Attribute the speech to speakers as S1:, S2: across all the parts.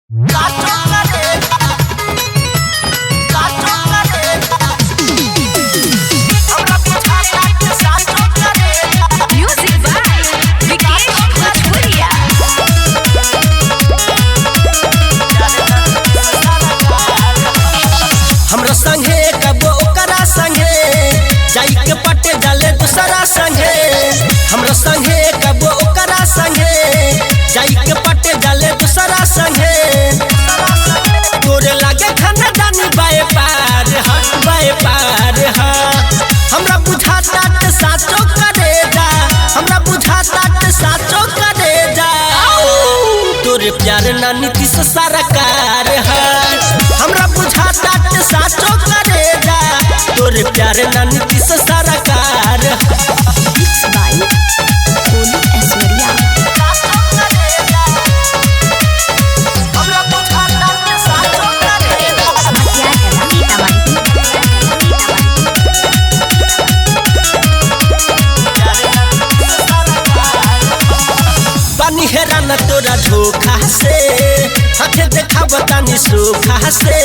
S1: हमरा संगे कबो ओकरा संगे जाई के पटे जाले दूसरा संगे। हमरा संगे कबो ओकरा संगे जाई के पटे जाले दूसरा संगे। तोरे लागे खानदानी बाए पार हा हमरा बुझाता के साचो करे जा, हमरा बुझाता के साचो करे जा। तोरे प्यार ना नीतीश सरकार है, हमरा बुझाता के साचो करे जा। तोरे प्यार ना नीतीश सरकार पानी हेरा न तोरा धोखा से, आँखें देखा बतानी सूखा से।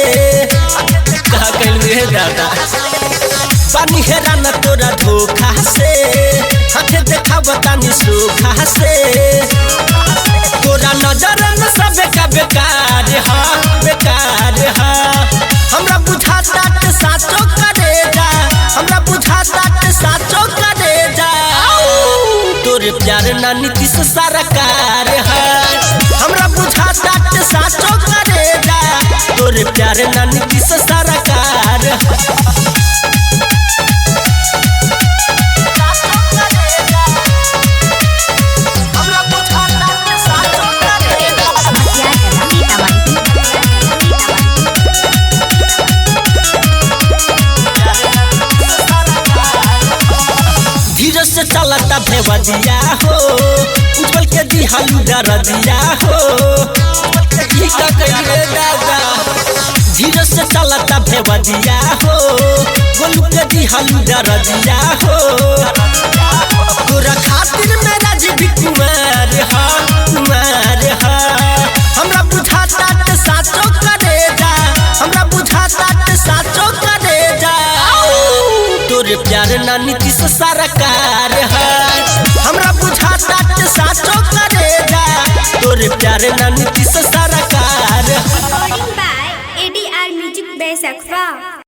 S1: कहा कल दादा पानी हेरा न तोरा धोखा से, आँखें देखा बतानी सूखा से। तोरा नजर में सब का बेकार हा हमरा बुझाता के साचो करे जा, हमरा बुझाता के साचो करे जा। तोरे प्यार ना नीतीश सरकार है, हमरा बुझाता के साचो करे जा। तोरे प्यार ना नीतीश सरकार धीरे से चलता भेवदिया हो, उछल के दिहालू दरदिया हो। धीरे से चलता भेवदिया हो, गोलू के दिहालू दरदिया हो। तोरा खातिर मेरा जी कुमार हा हमरा बुझाता के साचो करे जा, हमरा बुझाता के साचो करे जा। तोरे प्यार ना नीतीश सरकार है, हमरा बुझाता के साचो करे जा। तोरे प्यार ना नीतीश सरकार
S2: ADR Music by Sakfa।